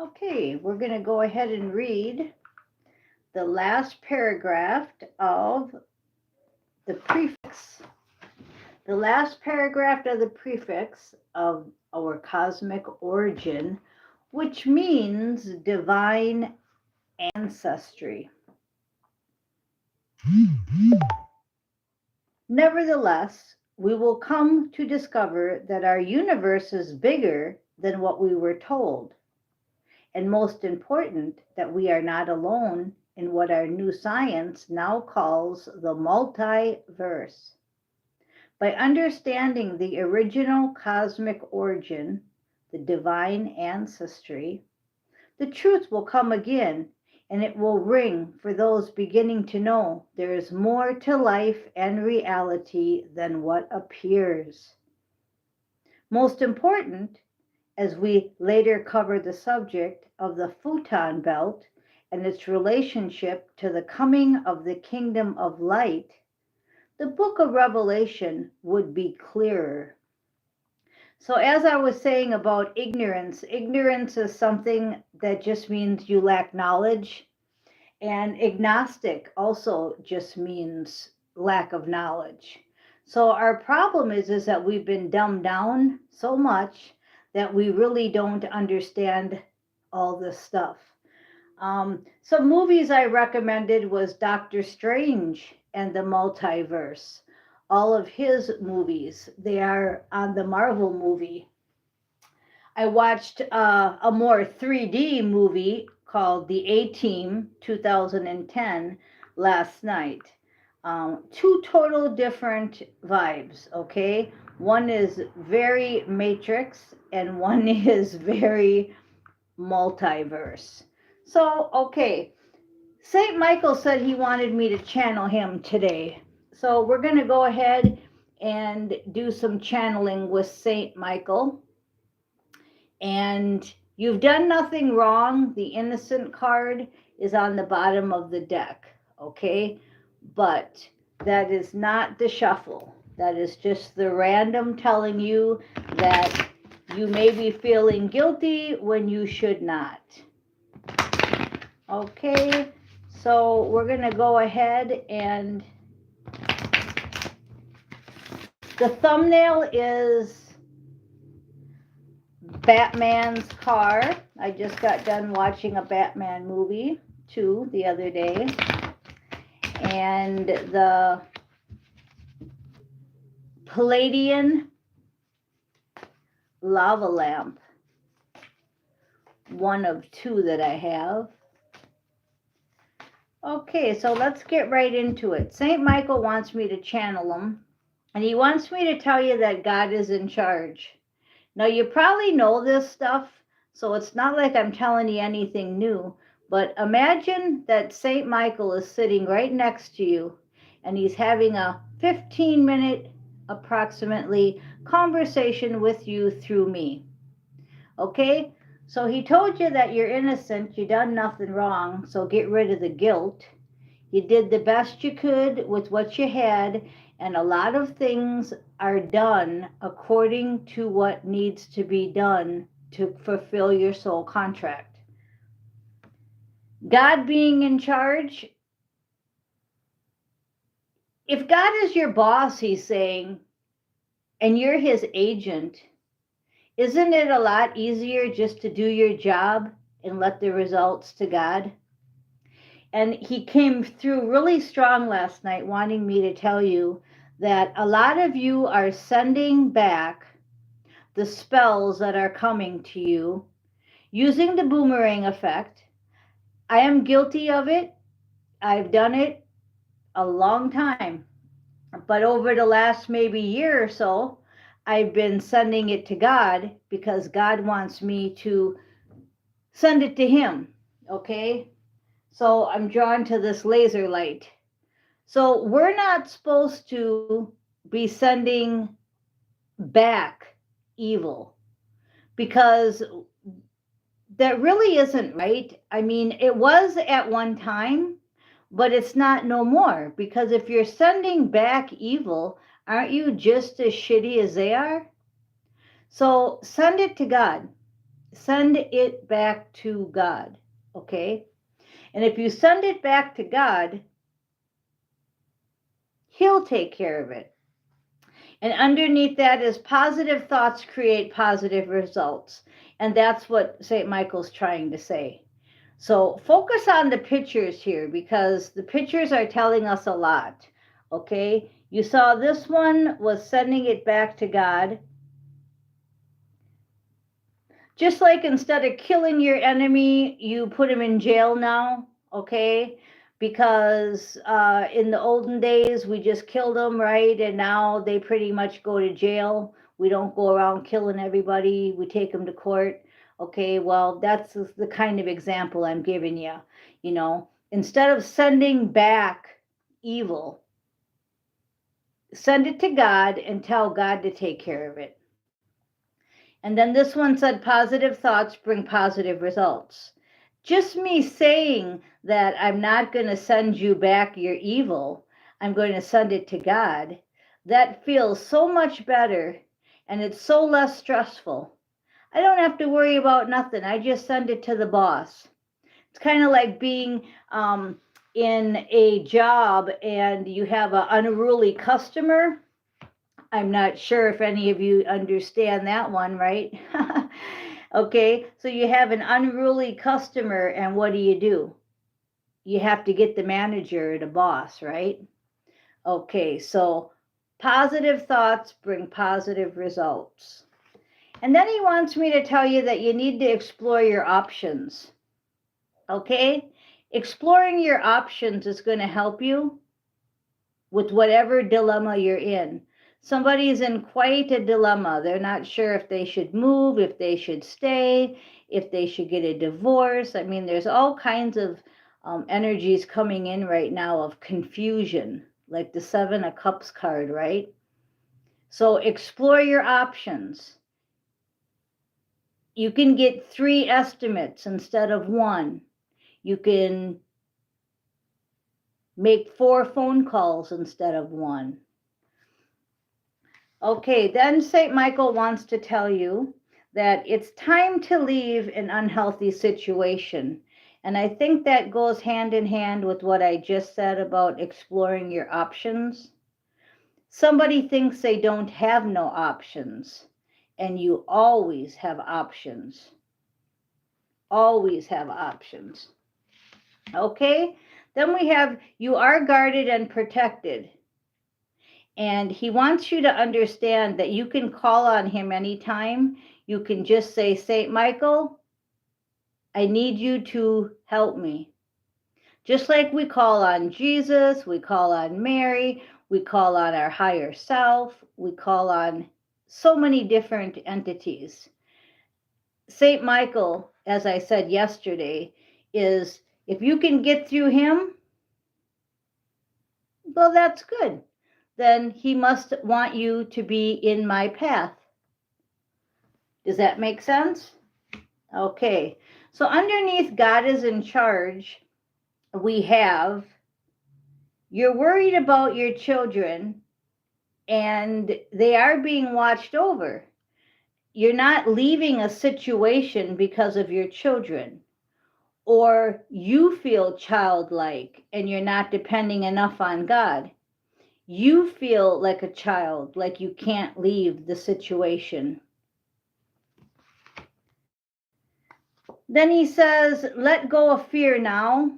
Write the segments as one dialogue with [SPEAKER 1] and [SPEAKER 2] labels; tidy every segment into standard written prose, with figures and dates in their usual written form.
[SPEAKER 1] Okay, we're going to go ahead and read the last paragraph of the prefix. The last paragraph of the prefix of our cosmic origin, which means divine ancestry. Nevertheless, we will come to discover that our universe is bigger than what we were told. And most important, that we are not alone in what our new science now calls the multiverse. By understanding the original cosmic origin, the divine ancestry, the truth will come again, and it will ring for those beginning to know there is more to life and reality than what appears. Most important, as we later cover the subject of the photon belt and its relationship to the coming of the kingdom of light, the book of Revelation would be clearer. So, as I was saying about ignorance, ignorance is something that just means you lack knowledge, and agnostic also just means lack of knowledge. So, our problem is that we've been dumbed down so much that we really don't understand all this stuff. Some movies I recommended was Doctor Strange and the Multiverse. All of his movies, they are on the Marvel movie. I watched a more 3D movie called The A-Team 2010 last night. Two total different vibes, okay? One is very Matrix and one is very multiverse. So, okay, St. Michael said he wanted me to channel him today. So we're going to go ahead and do some channeling with St. Michael. And you've done nothing wrong. The innocent card is on the bottom of the deck, okay? But that is not the shuffle. That is just the random telling you that you may be feeling guilty when you should not. Okay, so we're going to go ahead and the thumbnail is Batman's car. I just got done watching a Batman movie, too, the other day. And the Palladian lava lamp, one of two that I have. Okay, so let's get right into it. St. Michael wants me to channel him, and he wants me to tell you that God is in charge. Now, you probably know this stuff, so it's not like I'm telling you anything new, but imagine that St. Michael is sitting right next to you, and he's having a 15-minute, approximately, conversation with you through me. Okay? So he told you that you're innocent, you done nothing wrong, so get rid of the guilt. You did the best you could with what you had, and a lot of things are done according to what needs to be done to fulfill your soul contract. God being in charge, if God is your boss, he's saying, and you're his agent, isn't it a lot easier just to do your job and let the results to God? And he came through really strong last night wanting me to tell you that a lot of you are sending back the spells that are coming to you using the boomerang effect. I am guilty of it. I've done it a long time. But over the last maybe year or so, I've been sending it to God because God wants me to send it to him, okay? So I'm drawn to this laser light. So we're not supposed to be sending back evil because that really isn't right. I mean, it was at one time, but it's not no more, because if you're sending back evil, aren't you just as shitty as they are? So send it to God. send it back to God, okay? And if you send it back to God, He'll take care of it. And underneath that is positive thoughts create positive results. And that's what St. Michael's trying to say. So focus on the pictures here because the pictures are telling us a lot. Okay? You saw this one was sending it back to God. Just like instead of killing your enemy, you put him in jail now. Okay? Because in the olden days, we just killed them, right? And now they pretty much go to jail. We don't go around killing everybody. We take them to court. Okay, well, that's the kind of example I'm giving you. You know, instead of sending back evil, send it to God and tell God to take care of it. And then this one said positive thoughts bring positive results. Just me saying that I'm not going to send you back your evil, I'm going to send it to God, that feels so much better and it's so less stressful. I don't have to worry about nothing. I just send it to the boss. It's kind of like being in a job and you have an unruly customer. I'm not sure if any of you understand that one, right? Okay, so you have an unruly customer, and what do? You have to get the manager or the boss, right? Okay, so positive thoughts bring positive results. And then he wants me to tell you that you need to explore your options. Okay? Exploring your options is going to help you with whatever dilemma you're in. Somebody's in quite a dilemma. They're not sure if they should move, if they should stay, if they should get a divorce. I mean, there's all kinds of energies coming in right now of confusion, like the Seven of Cups card, right? So explore your options. You can get 3 estimates instead of 1. You can make 4 phone calls instead of 1. Okay, then St. Michael wants to tell you that it's time to leave an unhealthy situation. And I think that goes hand in hand with what I just said about exploring your options. Somebody thinks they don't have no options, and you always have options. Always have options. Okay, then we have you are guarded and protected. And he wants you to understand that you can call on him anytime. You can just say, St. Michael, I need you to help me. Just like we call on Jesus, we call on Mary, we call on our higher self, we call on so many different entities. St. Michael, as I said yesterday, is if you can get through him, well, that's good. Then he must want you to be in my path. Does that make sense? Okay, so underneath God is in charge, we have you're worried about your children and they are being watched over. You're not leaving a situation because of your children, or you feel childlike and you're not depending enough on God. You feel like a child, like you can't leave the situation. Then he says, let go of fear now.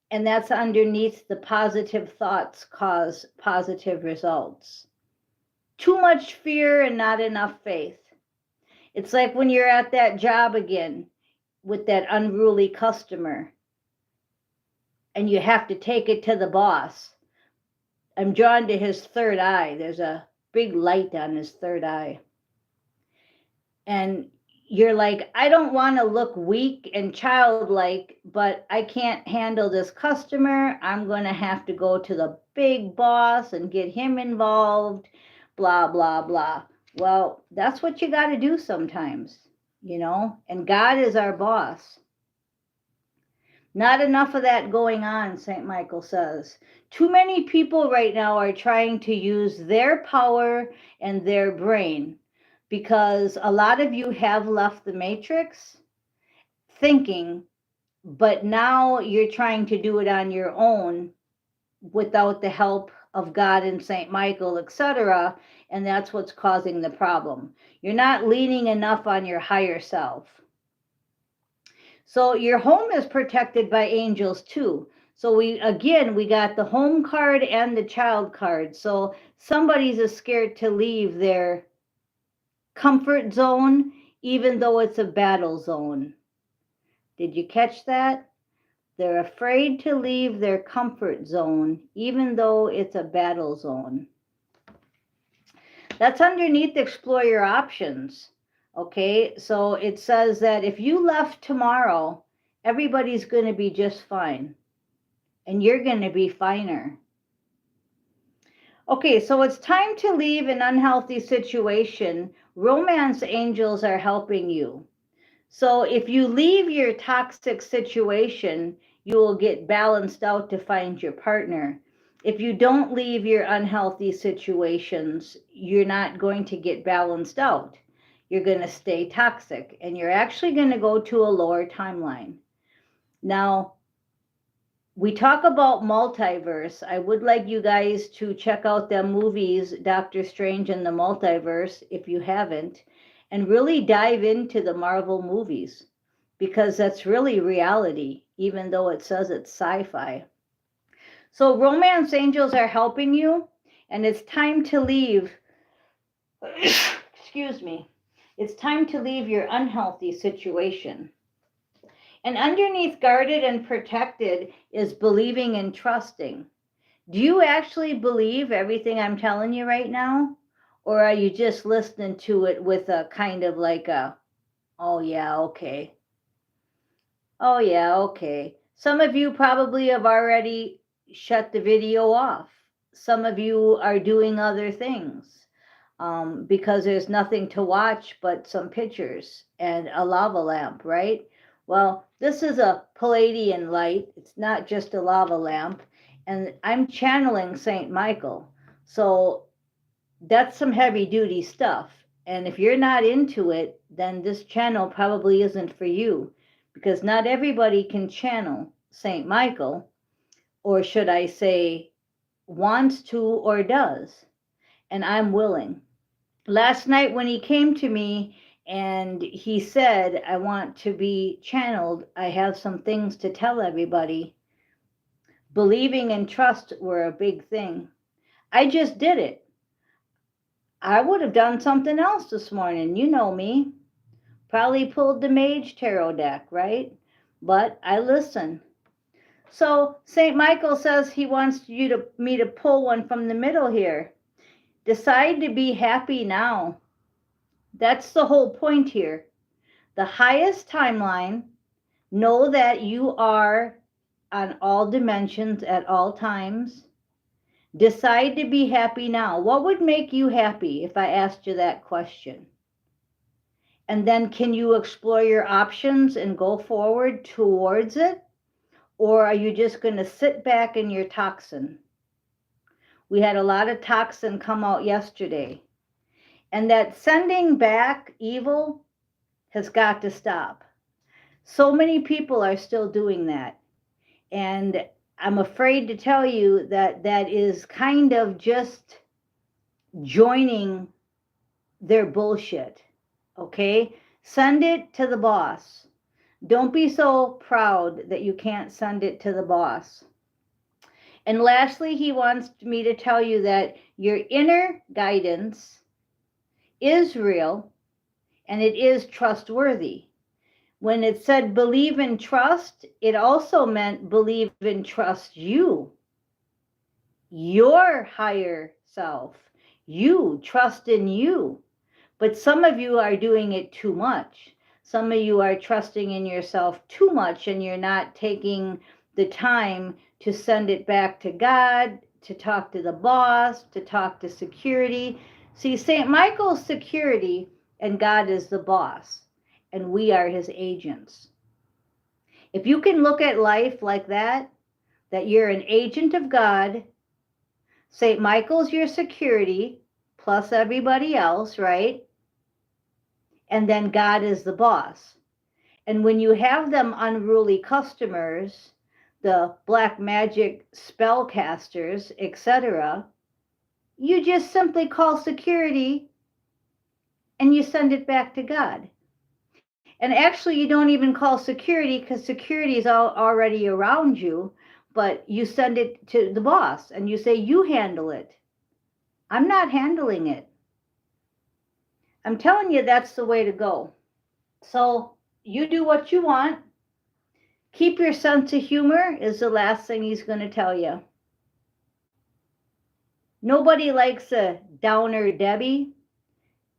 [SPEAKER 1] And that's underneath the positive thoughts cause positive results. Too much fear and not enough faith. It's like when you're at that job again with that unruly customer and you have to take it to the boss. I'm drawn to his third eye. There's a big light on his third eye. And you're like, I don't want to look weak and childlike, but I can't handle this customer. I'm going to have to go to the big boss and get him involved, blah, blah, blah. Well, that's what you got to do sometimes, you know, and God is our boss. Not enough of that going on, St. Michael says. Too many people right now are trying to use their power and their brain because a lot of you have left the matrix thinking, but now you're trying to do it on your own without the help of God and Saint Michael, etc. And that's what's causing the problem. You're not leaning enough on your higher self. So your home is protected by angels too. So we got the home card and the child card. So somebody's scared to leave their comfort zone, even though it's a battle zone. Did you catch that? They're afraid to leave their comfort zone, even though it's a battle zone. That's underneath explore your options. Okay, so it says that if you left tomorrow, everybody's going to be just fine. And you're going to be finer. Okay, so it's time to leave an unhealthy situation. Romance angels are helping you. So if you leave your toxic situation, you will get balanced out to find your partner. If you don't leave your unhealthy situations, you're not going to get balanced out. You're going to stay toxic, and you're actually going to go to a lower timeline. Now, we talk about multiverse. I would like you guys to check out the movies, Doctor Strange and the Multiverse, if you haven't, and really dive into the Marvel movies, because that's really reality, even though it says it's sci-fi. So romance angels are helping you, and it's time to leave, excuse me, it's time to leave your unhealthy situation. And underneath guarded and protected is believing and trusting. Do you actually believe everything I'm telling you right now? Or are you just listening to it with a kind of like a, oh yeah, okay. Oh yeah, okay. Some of you probably have already shut the video off. Some of you are doing other things because there's nothing to watch but some pictures and a lava lamp, right? Well, this is a Palladian light. It's not just a lava lamp. And I'm channeling Saint Michael. So that's some heavy duty stuff. And if you're not into it, then this channel probably isn't for you, because not everybody can channel Saint Michael, or should I say, wants to or does. And I'm willing. Last night when he came to me and he said, I want to be channeled, I have some things to tell everybody. Believing and trust were a big thing. I just did it. I would have done something else this morning. You know me. Probably pulled the Mage Tarot deck, right? But I listen. So St. Michael says he wants me to pull one from the middle here. Decide to be happy now. That's the whole point here. The highest timeline, know that you are on all dimensions at all times. Decide to be happy now. What would make you happy if I asked you that question? And then can you explore your options and go forward towards it? Or are you just going to sit back in your toxin? We had a lot of toxin come out yesterday. And that sending back evil has got to stop. So many people are still doing that. And I'm afraid to tell you that that is kind of just joining their bullshit. Okay? Send it to the boss. Don't be so proud that you can't send it to the boss. And lastly, he wants me to tell you that your inner guidance is real and it is trustworthy. When it said believe and trust, it also meant believe and trust you, your higher self. You trust in you. But some of you are doing it too much. Some of you are trusting in yourself too much, and you're not taking the time to send it back to God, to talk to the boss, to talk to security. See, St. Michael's security and God is the boss, and we are his agents. If you can look at life like that you're an agent of God, St. Michael's your security, plus everybody else, right? and then God is the boss. And when you have them unruly customers, the black magic spellcasters, etc., you just simply call security and you send it back to God. And actually, you don't even call security because security is already around you, but you send it to the boss and you say, you handle it. I'm not handling it. I'm telling you, that's the way to go. So you do what you want. Keep your sense of humor is the last thing he's going to tell you. Nobody likes a downer Debbie.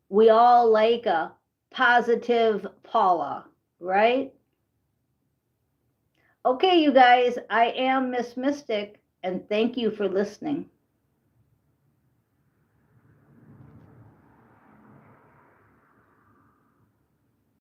[SPEAKER 1] We all like a positive Paula, right? Okay, you guys, I am Miss Mystic, and thank you for listening.